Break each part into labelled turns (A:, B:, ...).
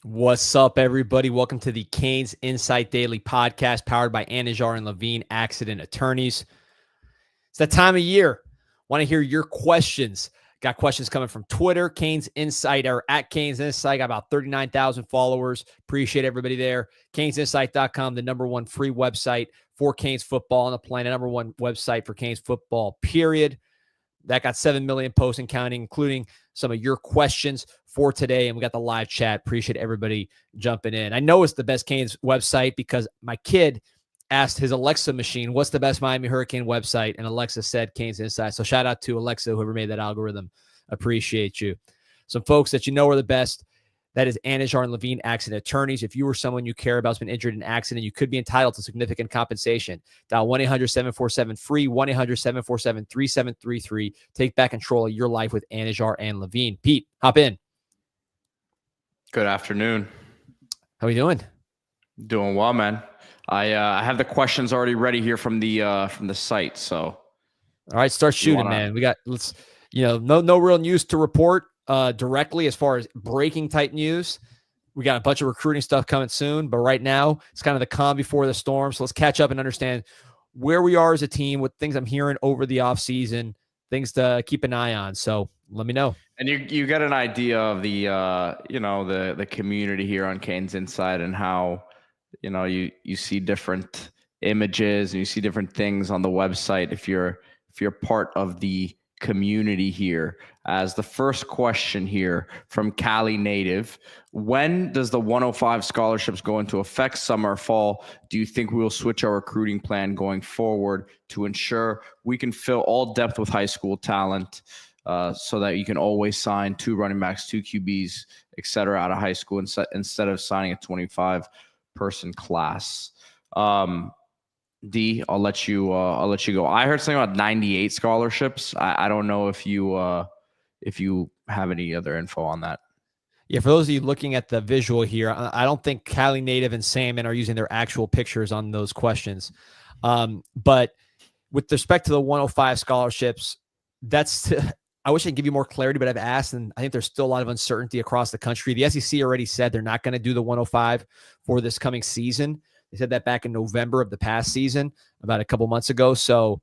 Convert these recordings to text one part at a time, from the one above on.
A: What's up, everybody? Welcome to the Canes Insight Daily Podcast, powered by Anajar and Levine Accident Attorneys. It's that time of year. Want to hear your questions. Got questions coming from Twitter, Canes Insight, or at Canes Insight. Got about 39,000 followers. Appreciate everybody there. CanesInsight.com, the number one free website for Canes football on the planet. Number one website for Canes football, period. That got 7 million posts and counting, including some of your questions for today. And we got the live chat. Appreciate everybody jumping in. I know it's the best Canes website because my kid asked his Alexa machine, what's the best Miami Hurricane website? And Alexa said Canes Insight. So shout out to Alexa, whoever made that algorithm. Appreciate you. Some folks that you know are the best. That is Anajar and Levine Accident Attorneys. If you or someone you care about has been injured in an accident, you could be entitled to significant compensation. Dial 1-800-747-FREE, 1-800-747-3733. Take back control of your life with Anajar and Levine. Pete, hop in.
B: Good afternoon.
A: How are you doing?
B: Doing well, man. I have the questions already ready here from the site. So,
A: all right, start shooting, man. We got no real news to report directly as far as breaking type news. We got a bunch of recruiting stuff coming soon, but right now it's kind of the calm before the storm. So let's catch up and understand where we are as a team, what things I'm hearing over the offseason, things to keep an eye on. So let me know.
B: And you get an idea of the community here on Canes Inside and how you see different images and you see different things on the website if you're part of the community here. As the first question here from Cali native, when does the 105 scholarships go into effect, summer or fall? Do you think we will switch our recruiting plan going forward to ensure we can fill all depth with high school talent so that you can always sign 2 running backs, 2 QBs, et cetera, out of high school instead of signing a 25-person class? D, I'll let you go. I heard something about 98 scholarships. I don't know if you have any other info on that.
A: Yeah, for those of you looking at the visual here, I don't think Cali Native and Salmon are using their actual pictures on those questions. But with respect to the 105 scholarships, I wish I could give you more clarity, but I've asked, and I think there's still a lot of uncertainty across the country. The SEC already said they're not going to do the 105 for this coming season. They said that back in November of the past season, about a couple months ago. So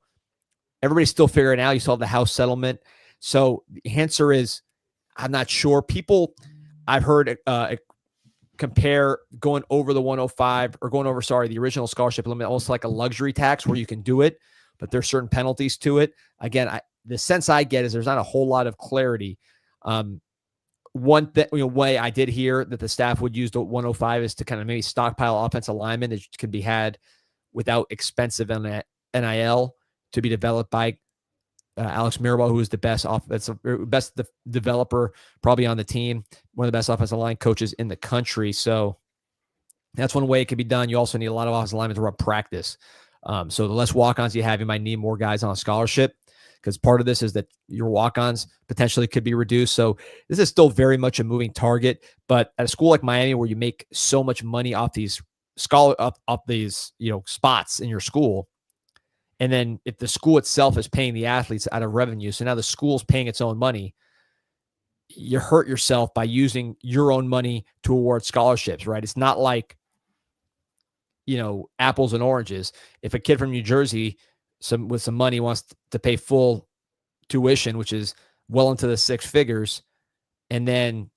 A: everybody's still figuring it out. You still have the House settlement. So the answer is, I'm not sure. People I've heard compare going over the 105 or going over, the original scholarship limit, almost like a luxury tax where you can do it, but there's certain penalties to it. Again, the sense I get is there's not a whole lot of clarity. One way I did hear that the staff would use the 105 is to kind of maybe stockpile offensive linemen that can be had without expensive NIL to be developed by Alex Mirabal, who is the best developer probably on the team, one of the best offensive line coaches in the country. So that's one way it could be done. You also need a lot of offensive linemen to run practice. So the less walk-ons you have, you might need more guys on a scholarship, because part of this is that your walk-ons potentially could be reduced. So this is still very much a moving target. But at a school like Miami, where you make so much money off these spots in your school, and then if the school itself is paying the athletes out of revenue, so now the school's paying its own money, you hurt yourself by using your own money to award scholarships, right? It's not like, apples and oranges. If a kid from New Jersey with some money wants to pay full tuition, which is well into the 6 figures, and then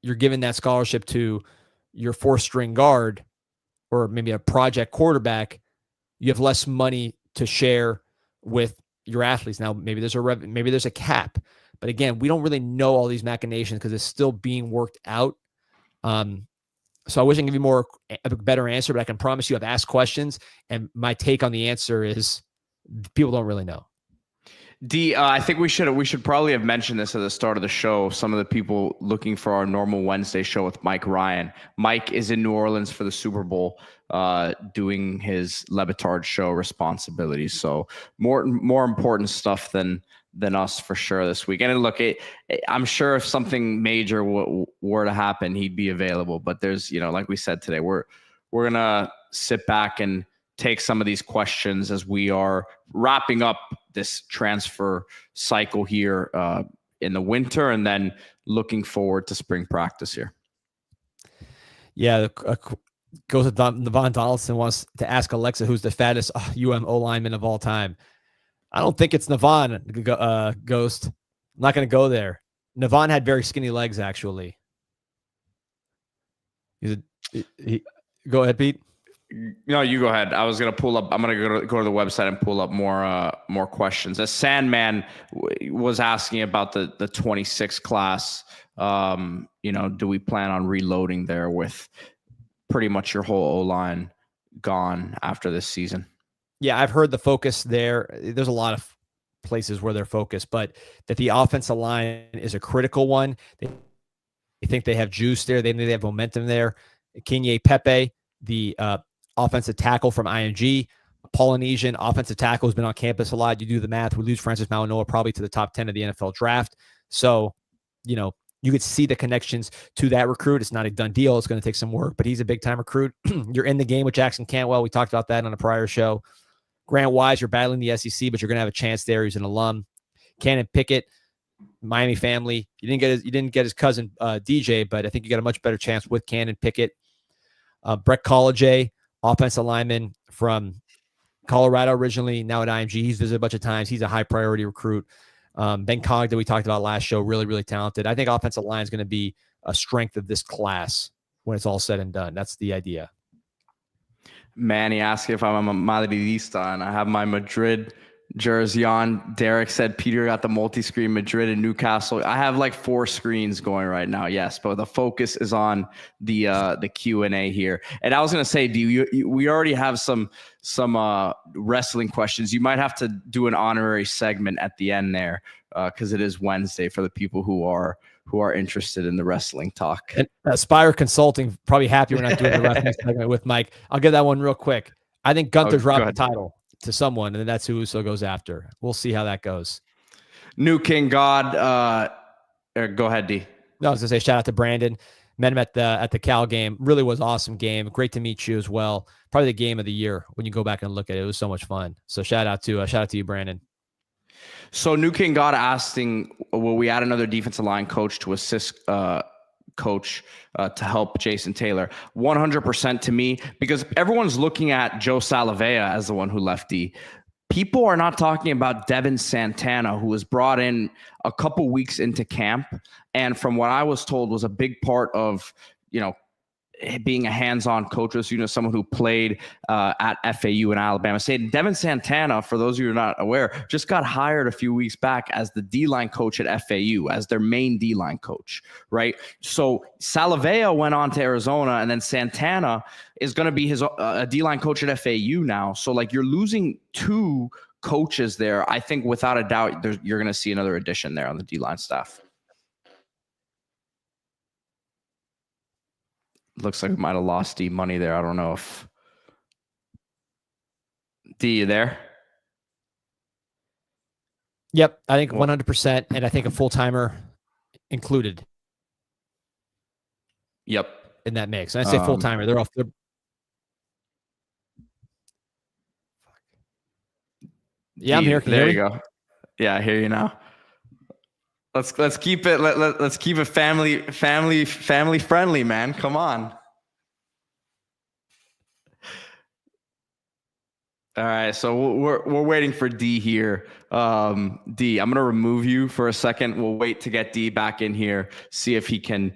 A: you're giving that scholarship to your 4th-string guard or maybe a project quarterback, you have less money to share with your athletes. Now, maybe there's a cap, but again, we don't really know all these machinations because it's still being worked out. So I wish I could give you a better answer, but I can promise you I've asked questions, and my take on the answer is people don't really know.
B: D, I think we should probably have mentioned this at the start of the show. Some of the people looking for our normal Wednesday show with Mike Ryan. Mike is in New Orleans for the Super Bowl, doing his Le Batard show responsibilities. So more important stuff than us for sure this week. And look, I'm sure if something major were to happen, he'd be available. But there's, like we said today, we're gonna sit back and take some of these questions as we are wrapping up this transfer cycle here in the winter and then looking forward to spring practice here.
A: Yeah, goes to Navon Donaldson, wants to ask Alexa who's the fattest UMO lineman of all time. I don't think it's Navon, Ghost. I'm not going to go there. Navon had very skinny legs, actually. Go ahead, Pete.
B: No, you go ahead. I was gonna pull up. I'm gonna go to the website and pull up more questions. As Sandman was asking about the 26 class. Do we plan on reloading there with pretty much your whole O-line gone after this season?
A: Yeah, I've heard the focus there. There's a lot of places where they're focused, but that the offensive line is a critical one. They think they have juice there. They have momentum there. Kenye Pepe, the offensive tackle from IMG, Polynesian offensive tackle, has been on campus a lot. You do the math. We lose Francis Mauigoa probably to the top 10 of the NFL draft. So, you could see the connections to that recruit. It's not a done deal. It's going to take some work, but he's a big-time recruit. You're in the game with Jackson Cantwell. We talked about that on a prior show. Grant Wise, you're battling the SEC, but you're going to have a chance there. He's an alum. Cannon Pickett, Miami family. You didn't get his cousin DJ, but I think you got a much better chance with Cannon Pickett. Brett College, offensive lineman from Colorado originally, now at IMG. He's visited a bunch of times. He's a high priority recruit. Ben Cogg that we talked about last show, really, really talented. I think offensive line is going to be a strength of this class when it's all said and done. That's the idea. Manny
B: asked if I'm a Madridista, and I have my Madrid jersey on. Derek said Peter got the multi-screen Madrid and Newcastle. I have like 4 screens going right now. Yes, but the focus is on the Q&A here. And I was going to say, we already have some wrestling questions. You might have to do an honorary segment at the end there because it is Wednesday for the people who are interested in the wrestling talk.
A: And Aspire Consulting, probably happy we're not doing the wrestling segment with Mike. I'll give that one real quick. I think Gunther dropped the title to someone, and then that's who Uso goes after. We'll see how that goes.
B: New King God. Go ahead, D.
A: No, I was going to say shout out to Brandon. Met him at the Cal game. Really was awesome game. Great to meet you as well. Probably the game of the year when you go back and look at it. It was so much fun. So shout out to you, Brandon.
B: So New King God asking, will we add another defensive line coach to assist coach to help Jason Taylor? 100% to me, because everyone's looking at Joe Salavea as the one who left D. People are not talking about Devin Santana, who was brought in a couple weeks into camp, and from what I was told was a big part of, being a hands-on coach, someone who played at FAU in Alabama State. Devin Santana, for those of you who are not aware, just got hired a few weeks back as the D-line coach at FAU, as their main D-line coach, right? So Salavea went on to Arizona, and then Santana is going to be his D-line coach at FAU now. So, you're losing 2 coaches there. I think without a doubt, you're going to see another addition there on the D-line staff. Looks like we might have lost D money there. I don't know if D, you there?
A: Yep, I think 100%, and I think a full-timer included.
B: Yep,
A: in that mix. And I say full-timer. They're off. Yeah, I'm here.
B: There you go. Yeah, I hear you now. Let's keep it. Let's keep it family friendly, man. Come on. All right, so we're waiting for D here. D, I'm gonna remove you for a second. We'll wait to get D back in here. See if he can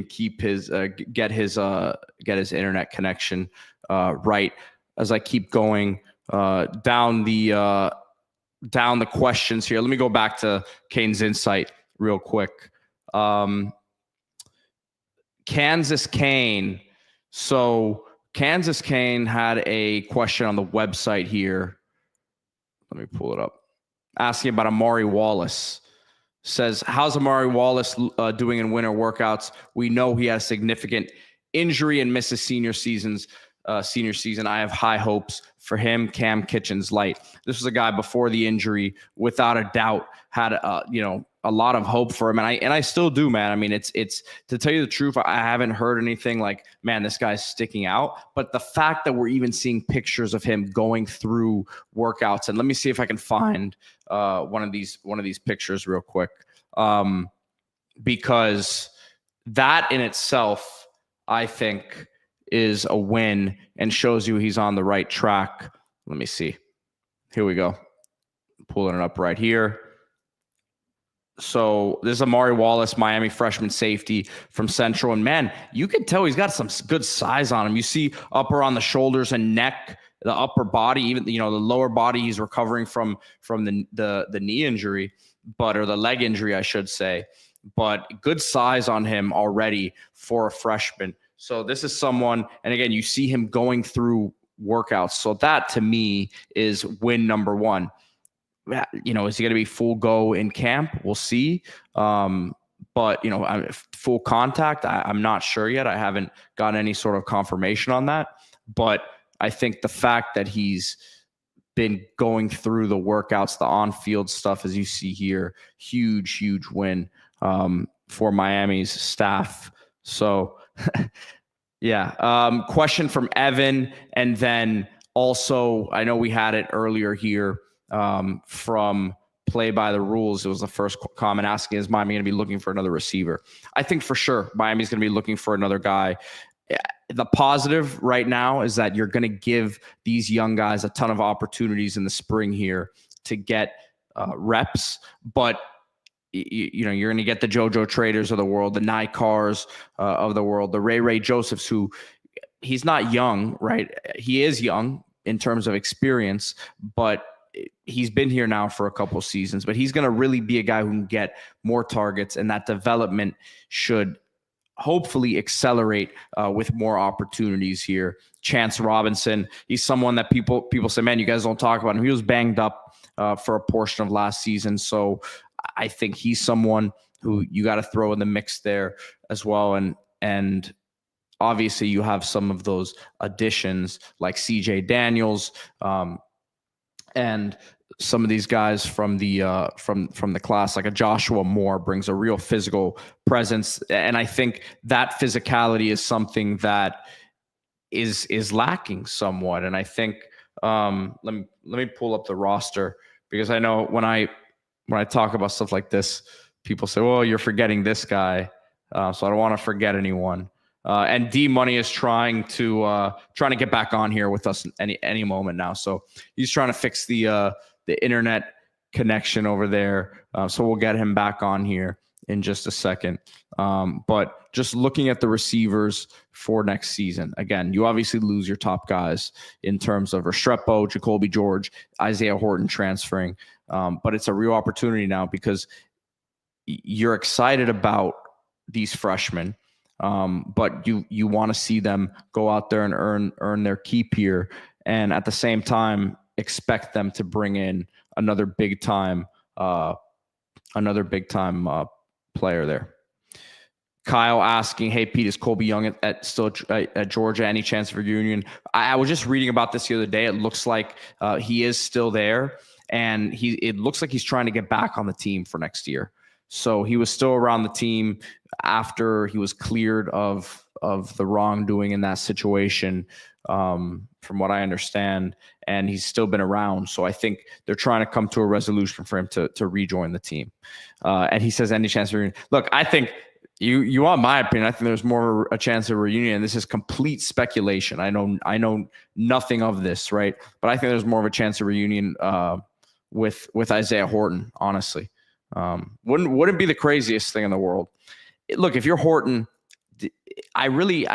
B: keep his get his internet connection right. As I keep going down the questions here. Let me go back to Kane's insight real quick. Kansas Kane. So Kansas Kane had a question on the website here. Let me pull it up. Asking about Amari Wallace. Says, how's Amari Wallace doing in winter workouts? We know he has significant injury and misses senior season. I have high hopes for him. Cam Kitchens light. This was a guy before the injury, without a doubt, had a lot of hope for him, and I still do, man. I mean, it's to tell you the truth, I haven't heard anything like, man, this guy's sticking out. But the fact that we're even seeing pictures of him going through workouts, and let me see if I can find one of these pictures real quick, because that in itself I think is a win and shows you he's on the right track. Let me see. Here we go. Pulling it up right here. So this is Amari Wallace, Miami freshman safety from Central. And man, you can tell he's got some good size on him. You see upper on the shoulders and neck, the upper body, even, the lower body, he's recovering from the knee injury, or the leg injury, I should say. But good size on him already for a freshman. So this is someone, and again, you see him going through workouts. So that to me is win number one. Is he going to be full go in camp? We'll see. But full contact, I'm not sure yet. I haven't gotten any sort of confirmation on that. But I think the fact that he's been going through the workouts, the on-field stuff, as you see here, huge win for Miami's staff. So, yeah. Question from Evan, and then also, I know we had it earlier here from Play by the Rules. It was the first comment asking, is Miami going to be looking for another receiver? I think for sure Miami's going to be looking for another guy. The positive right now is that you're going to give these young guys a ton of opportunities in the spring here to get reps, but you're going to get the JoJo Traders of the world, the Nikars of the world, the Ray Josephs, who he's not young, right? He is young in terms of experience, but he's been here now for a couple seasons, but he's going to really be a guy who can get more targets, and that development should hopefully accelerate with more opportunities here. Chance Robinson, he's someone that people say, man, you guys don't talk about him. He was banged up for a portion of last season. So I think he's someone who you got to throw in the mix there as well. And obviously you have some of those additions like CJ Daniels, and some of these guys from the class, like a Joshua Moore, brings a real physical presence, and I think that physicality is something that is lacking somewhat. And I think let me pull up the roster, because I know when I talk about stuff like this, people say, "Well, you're forgetting this guy," so I don't want to forget anyone. And D Money is trying to get back on here with us any moment now. So he's trying to fix the internet connection over there. So we'll get him back on here in just a second. But just looking at the receivers for next season, again, you obviously lose your top guys in terms of Restrepo, Jacoby George, Isaiah Horton transferring. But it's a real opportunity now, because you're excited about these freshmen. But you want to see them go out there and earn their keep here, and at the same time expect them to bring in another big time player there. Kyle asking, "Hey Pete, is Colby Young still at Georgia? Any chance of reunion?" I was just reading about this the other day. It looks like he is still there, and it looks like he's trying to get back on the team for next year. So he was still around the team after he was cleared of the wrongdoing in that situation, from what I understand, and he's still been around. So I think they're trying to come to a resolution for him to rejoin the team. And he says, any chance of reunion? Look, I think you want my opinion. I think there's more a chance of reunion. This is complete speculation. I know nothing of this, right? But I think there's more of a chance of reunion with Isaiah Horton, honestly. Wouldn't be the craziest thing in the world. Look, if you're Horton, I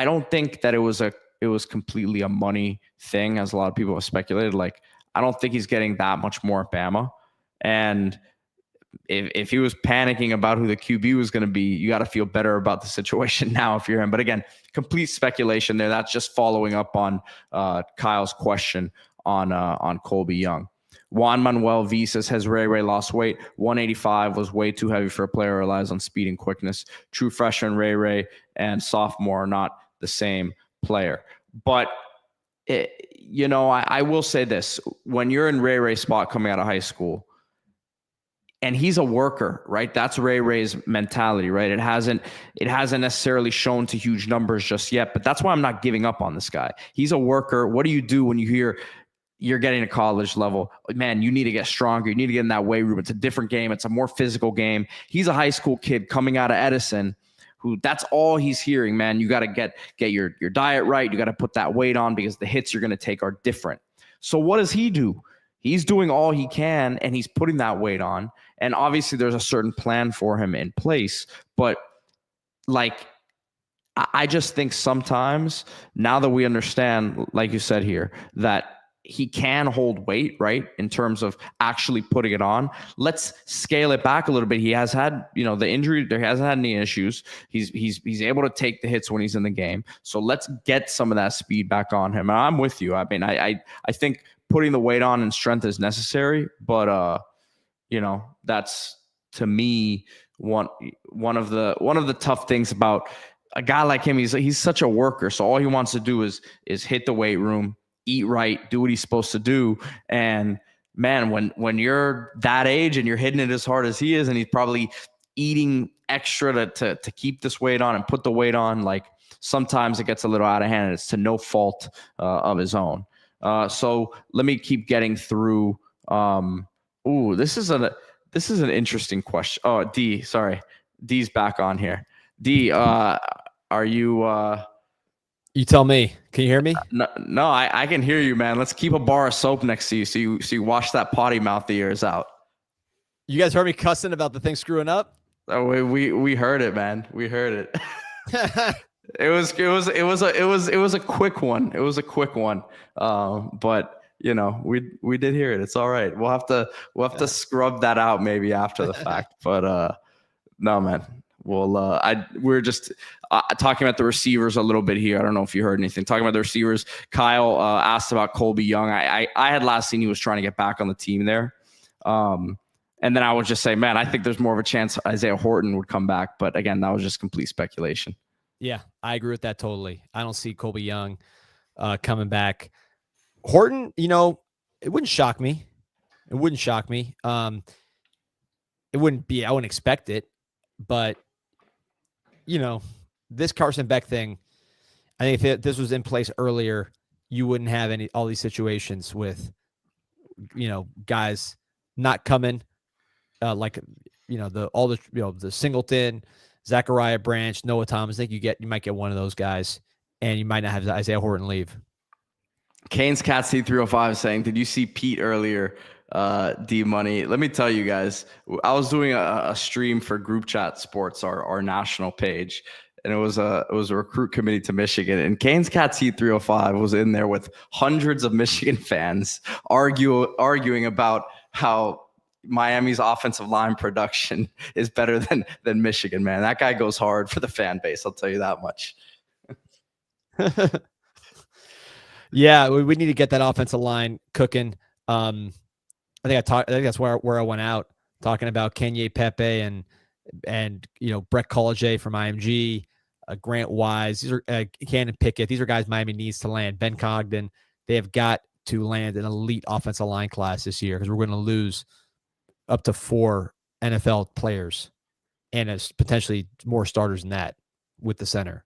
B: don't think that it was completely a money thing, as a lot of people have speculated. Like, I don't think he's getting that much more at Bama. And if he was panicking about who the QB was going to be, you got to feel better about the situation now if you're him. But again, complete speculation there. That's just following up on Kyle's question on Colby Young. Juan Manuel V says, has Ray lost weight? 185 was way too heavy for a player who relies on speed and quickness. True freshman Ray and sophomore are not the same player. But, I will say this. When you're in Ray's spot coming out of high school, and he's a worker, right? That's Ray's mentality, right? It hasn't necessarily shown to huge numbers just yet, but that's why I'm not giving up on this guy. He's a worker. What do you do when you hear you're getting to college level? Man, you need to get stronger. You need to get in that weight room. It's a different game. It's a more physical game. He's a high school kid coming out of Edison who that's all he's hearing, man. You got to get your diet right. You got to put that weight on because the hits you're going to take are different. So what does he do? He's doing all he can, and he's putting that weight on. And obviously there's a certain plan for him in place. But like, I just think sometimes now that we understand, like you said here, that he can hold weight, right? In terms of actually putting it on. Let's scale it back a little bit. He has had, the injury. There hasn't had any issues. He's able to take the hits when he's in the game. So let's get some of that speed back on him. And I'm with you. I mean, I think putting the weight on and strength is necessary, but that's to me one of the tough things about a guy like him. He's such a worker. So all he wants to do is hit the weight room, eat right, do what he's supposed to do. And man, when you're that age and you're hitting it as hard as he is, and he's probably eating extra to keep this weight on and put the weight on, like sometimes it gets a little out of hand, and it's to no fault of his own. So let me keep getting through. This is an interesting question. Oh, D, sorry. D's back on here. D, are you
A: You tell me. Can you hear me?
B: No, I can hear you, man. Let's keep a bar of soap next to you so you wash that potty mouth of yours out.
A: You guys heard me cussing about the thing screwing up?
B: Oh, we heard it, man. We heard it. It was a quick one. It was a quick one. But we did hear it. It's all right. We'll have to scrub that out maybe after the fact. But no, man. Well, we're just talking about the receivers a little bit here. I don't know if you heard anything. Talking about the receivers, Kyle asked about Colby Young. I had last seen he was trying to get back on the team there. And then I would just say, man, I think there's more of a chance Isaiah Horton would come back. But again, that was just complete speculation.
A: Yeah, I agree with that totally. I don't see Colby Young coming back. Horton, it wouldn't shock me. It wouldn't shock me. It wouldn't be, I wouldn't expect it. But this Carson Beck thing, I think if this was in place earlier, you wouldn't have all these situations with, guys not coming, the Singleton, Zachariah Branch, Noah Thomas. I think you might get one of those guys, and you might not have Isaiah Horton leave.
B: Kane's Cat C305 saying, did you see Pete earlier? D Money. Let me tell you guys, I was doing a stream for Group Chat Sports, our national page, and it was a recruit committee to Michigan. And Kane's Cat C305 was in there with hundreds of Michigan fans arguing about how Miami's offensive line production is better than Michigan. Man, that guy goes hard for the fan base. I'll tell you that much.
A: Yeah, we need to get that offensive line cooking. I think that's where I went out talking about Kenye Pepe and Brett College from IMG, Grant Wise. These are Cannon Pickett. These are guys Miami needs to land. Ben Cogden. They have got to land an elite offensive line class this year because we're going to lose up to 4 NFL players and as potentially more starters than that with the center.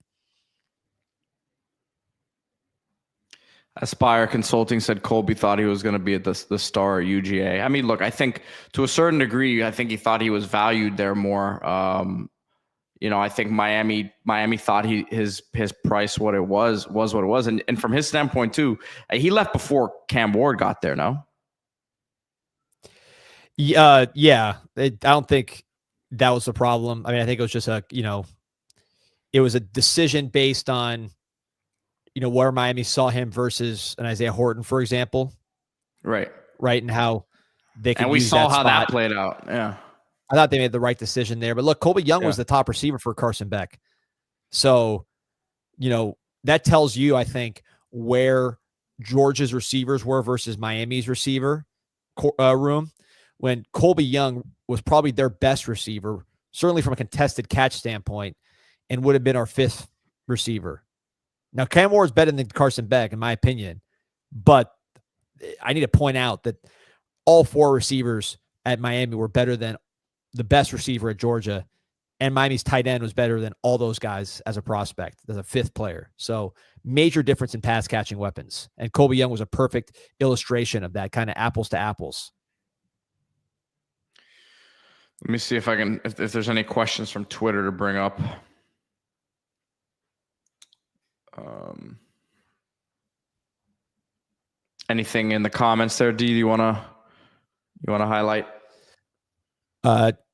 B: Aspire Consulting said Colby thought he was going to be at the star at UGA. I mean, look, I think to a certain degree, I think he thought he was valued there more. I think Miami thought his price what it was what it was, and from his standpoint too, he left before Cam Ward got there. No.
A: Yeah. I don't think that was the problem. I mean, I think it was just it was a decision based on where Miami saw him versus an Isaiah Horton, for example.
B: Right.
A: And how they could.
B: And we
A: use
B: saw
A: that
B: how
A: spot.
B: that played out. Yeah.
A: I thought they made the right decision there. But look, Colby Young was the top receiver for Carson Beck. So, that tells you, I think, where Georgia's receivers were versus Miami's receiver room. When Colby Young was probably their best receiver, certainly from a contested catch standpoint, and would have been our 5th receiver. Now, Cam Ward's better than Carson Beck, in my opinion, but I need to point out that all 4 receivers at Miami were better than the best receiver at Georgia, and Miami's tight end was better than all those guys as a prospect, as a 5th player. So major difference in pass catching weapons. And Colby Young was a perfect illustration of that, kind of apples to apples.
B: Let me see if there's any questions from Twitter to bring up. Anything in the comments there, D? You wanna highlight?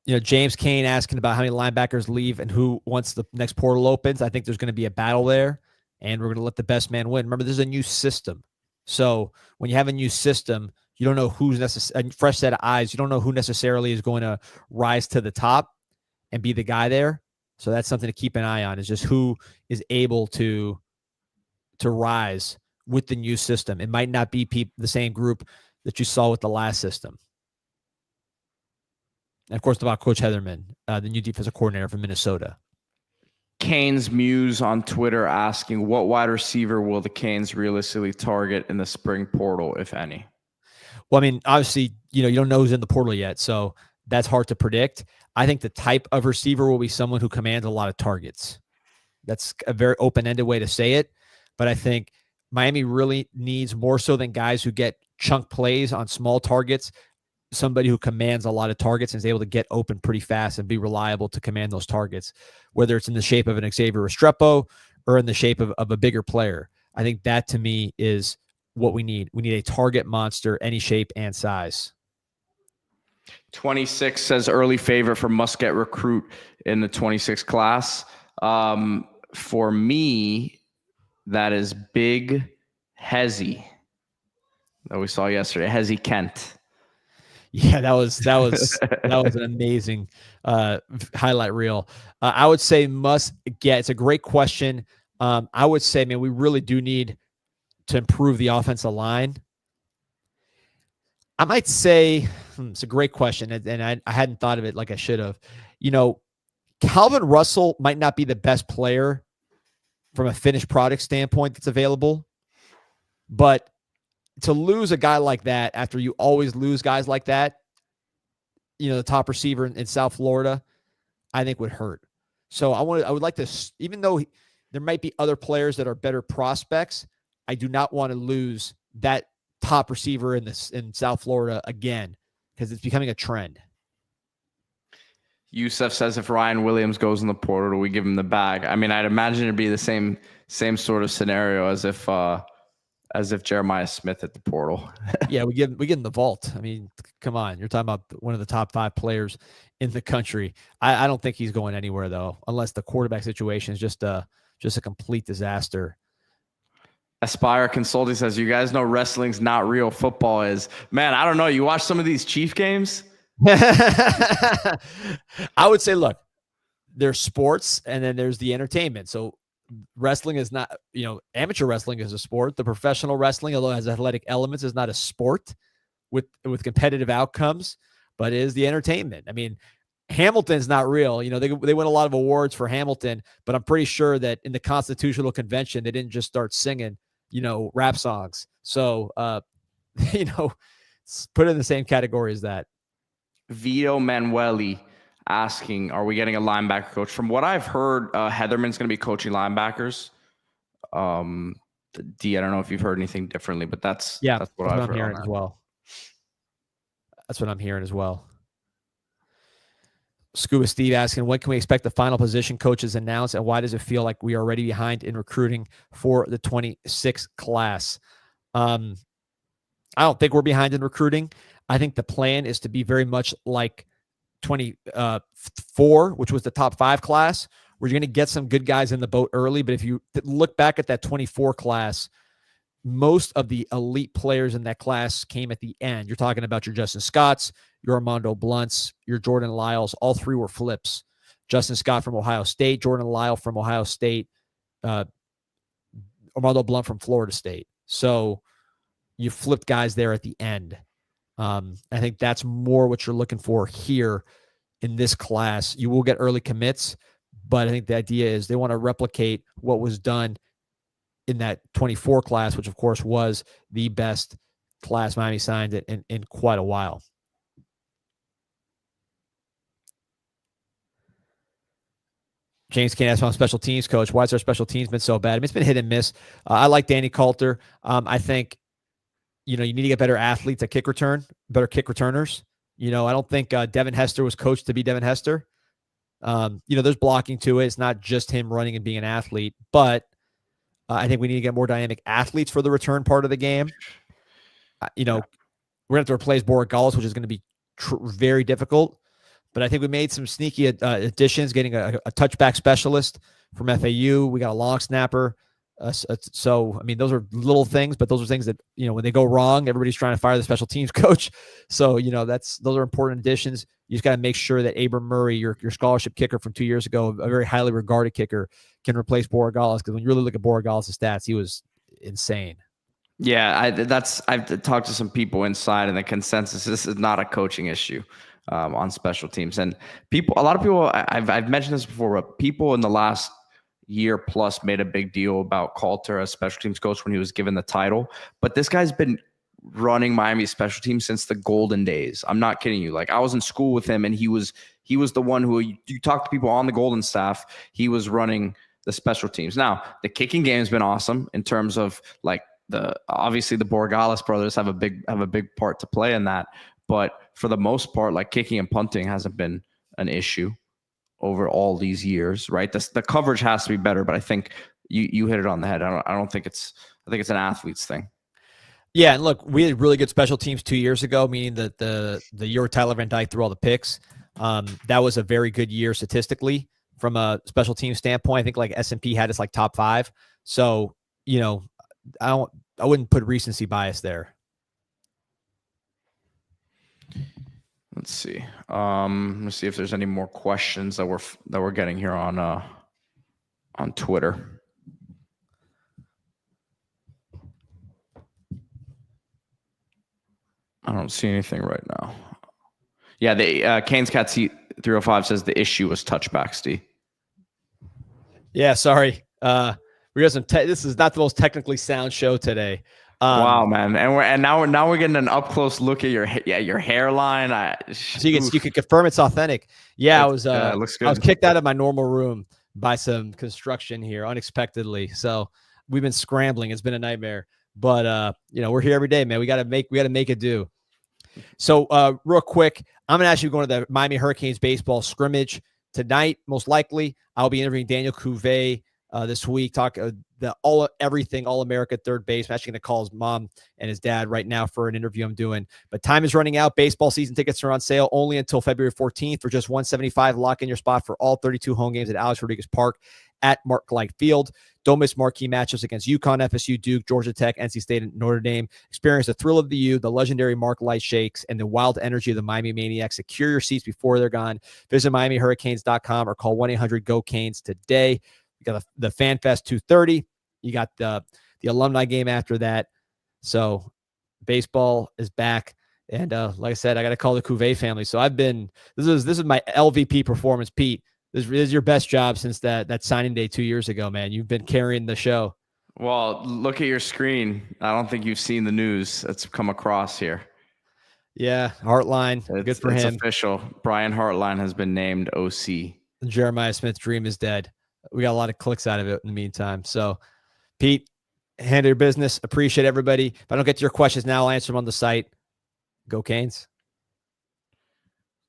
A: James Kane asking about how many linebackers leave and who once the next portal opens. I think there's going to be a battle there, and we're going to let the best man win. Remember, this is a new system. So when you have a new system, you don't know who's a fresh set of eyes. You don't know who necessarily is going to rise to the top and be the guy there. So that's something to keep an eye on, is just who is able to rise with the new system. It might not be the same group that you saw with the last system. And of course, about Coach Heatherman, the new defensive coordinator from Minnesota.
B: Canes Muse on Twitter asking, what wide receiver will the Canes realistically target in the spring portal, if any?
A: Well, I mean, obviously, you don't know who's in the portal yet, so that's hard to predict. I think the type of receiver will be someone who commands a lot of targets. That's a very open-ended way to say it, but I think Miami really needs, more so than guys who get chunk plays on small targets, somebody who commands a lot of targets and is able to get open pretty fast and be reliable to command those targets, whether it's in the shape of an Xavier Restrepo or in the shape of a bigger player. I think that, to me, is what we need. We need a target monster, any shape and size.
B: 26 says early favorite for must-get recruit in the 26 class. For me, that is Big Hezzy that we saw yesterday. Hezzy Kent.
A: Yeah, that was an amazing highlight reel. I would say must get. It's a great question. I would say, man, we really do need to improve the offensive line. I might say it's a great question, and I hadn't thought of it like I should have. Calvin Russell might not be the best player from a finished product standpoint that's available, but to lose a guy like that after you always lose guys like that, the top receiver in South Florida, I think would hurt. So I would like to, even though there might be other players that are better prospects, I do not want to lose that top receiver in South Florida again, because it's becoming a trend.
B: Yusuf says, if Ryan Williams goes in the portal, do we give him the bag? I mean, I'd imagine it'd be the same sort of scenario as if Jeremiah Smith hit the portal.
A: Yeah, we give him the vault. I mean, come on. You're talking about one of the top 5 players in the country. I don't think he's going anywhere, though, unless the quarterback situation is just a complete disaster.
B: Aspire Consulting says, you guys know wrestling's not real, football is. Man, I don't know. You watch some of these Chief games?
A: I would say, look, there's sports and then there's the entertainment. So wrestling is not, amateur wrestling is a sport. The professional wrestling, although it has athletic elements, is not a sport with competitive outcomes, but it is the entertainment. I mean, Hamilton's not real. They win a lot of awards for Hamilton, but I'm pretty sure that in the Constitutional Convention, they didn't just start singing, rap songs. So, put it in the same category as that.
B: Vito Manueli asking, are we getting a linebacker coach? From what I've heard, Heatherman's going to be coaching linebackers. D, I don't know if you've heard anything differently, but that's what I'm hearing
A: as well. That's what I'm hearing as well. Scuba Steve asking, when can we expect the final position coaches announced, and why does it feel like we are already behind in recruiting for the 26 class? I don't think we're behind in recruiting. I think the plan is to be very much like 24, which was the top 5 class, where you're going to get some good guys in the boat early. But if you look back at that 24 class, most of the elite players in that class came at the end. You're talking about your Justin Scotts, your Armando Blunts, your Jordan Lyles. All 3 were flips. Justin Scott from Ohio State, Jordan Lyle from Ohio State, Armando Blunt from Florida State. So you flipped guys there at the end. I think that's more what you're looking for here in this class. You will get early commits, but I think the idea is they want to replicate what was done in that 24 class, which of course was the best class Miami signed in quite a while. James Kane asked, I'm special teams coach. Why has our special teams been so bad? I mean, it's been hit and miss. I like Danny Coulter. I think, you need to get better athletes at kick return, better kick returners. I don't think Devin Hester was coached to be Devin Hester. There's blocking to it. It's not just him running and being an athlete, but I think we need to get more dynamic athletes for the return part of the game. We're going to have to replace Borregales, which is going to be very difficult. But I think we made some sneaky additions, getting a touchback specialist from FAU. We got a long snapper. So, I mean, those are little things, but those are things that, when they go wrong, everybody's trying to fire the special teams coach. So, those are important additions. You just got to make sure that Abram Murray, your scholarship kicker from 2 years ago, a very highly regarded kicker, can replace Borregales. Because when you really look at Borregales' stats, he was insane.
B: Yeah, I've talked to some people inside, and the consensus, this is not a coaching issue on special teams. And a lot of people, I've mentioned this before, but people in the last year plus made a big deal about Coulter as special teams coach when he was given the title. But this guy's been running Miami special teams since the golden days. I'm not kidding you. Like, I was in school with him, and he was the one who, you talk to people on the golden staff, he was running the special teams. Now, the kicking game has been awesome in terms of, like, obviously the Borregales brothers have a big part to play in that. But for the most part, like, kicking and punting hasn't been an issue over all these years, right? The coverage has to be better, but I think you hit it on the head. I think it's an athlete's thing.
A: Yeah, and look, we had really good special teams 2 years ago, meaning that the year where Tyler Van Dyke threw all the picks, that was a very good year statistically from a special team standpoint. I think like S&P had us like top 5. So, I wouldn't put recency bias there.
B: Let's see. Let's see if there's any more questions that we're getting here on Twitter. I don't see anything right now. Yeah, the Canes Cat C 305 says the issue was touchback, Steve.
A: Yeah, sorry. We got some. This is not the most technically sound show today.
B: Wow, man, and now we're getting an up close look at your hairline.
A: So you can confirm it's authentic. Yeah, it looks good. I was kicked out of my normal room by some construction here unexpectedly. So we've been scrambling. It's been a nightmare. But we're here every day, man. We gotta make it do. So real quick, I'm gonna actually go to the Miami Hurricanes baseball scrimmage tonight. Most likely, I'll be interviewing Daniel Cuvée this week. Talk everything All-America third base. I'm actually going to call his mom and his dad right now for an interview I'm doing. But time is running out. Baseball season tickets are on sale only until February 14th for just $175. Lock in your spot for all 32 home games at Alex Rodriguez Park at Mark Light Field. Don't miss marquee matchups against UConn, FSU, Duke, Georgia Tech, NC State, and Notre Dame. Experience the thrill of the U, the legendary Mark Light shakes, and the wild energy of the Miami Maniacs. Secure your seats before they're gone. Visit MiamiHurricanes.com or call 1-800-GO-CANES today. You got the Fan Fest 2:30. You got the alumni game after that. So baseball is back. And like I said, I got to call the Cuvée family. So this is my LVP performance, Pete. This is your best job since that signing day 2 years ago, man. You've been carrying the show.
B: Well, look at your screen. I don't think you've seen the news that's come across here.
A: Yeah, Hartline. Good for him.
B: It's official. Brian Hartline has been named OC.
A: Jeremiah Smith's dream is dead. We got a lot of clicks out of it in the meantime. So, Pete, handle your business. Appreciate everybody. If I don't get to your questions now, I'll answer them on the site. Go Canes.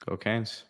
B: Go Canes.